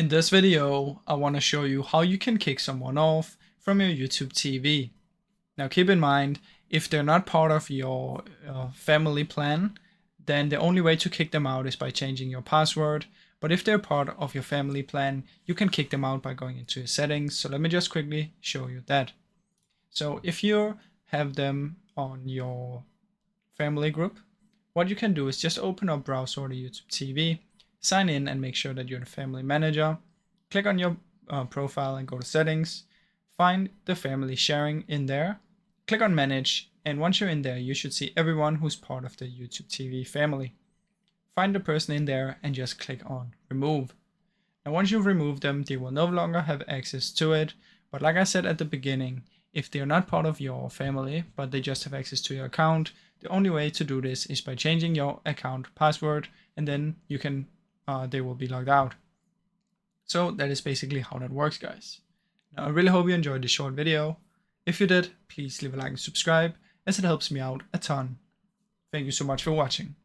In this video, I want to show you how you can kick someone off from your YouTube TV. Now keep in mind, if they're not part of your family plan, then the only way to kick them out is by changing your password. But if they're part of your family plan, you can kick them out by going into your settings. So let me just quickly show you that. So if you have them on your family group, what you can do is just open up browser to YouTube TV, sign in and make sure that you're the family manager. Click on your profile and go to settings. Find the family sharing in there. Click on manage, and once you're in there, you should see everyone who's part of the YouTube TV family. Find the person in there and just click on remove. And once you've removed them, they will no longer have access to it. But like I said at the beginning, if they're not part of your family, but they just have access to your account, the only way to do this is by changing your account password, and then you can they will be logged out. So that is basically how that works, guys. Now I really hope you enjoyed this short video. If you did, please leave a like and subscribe, as it helps me out a ton. Thank you so much for watching.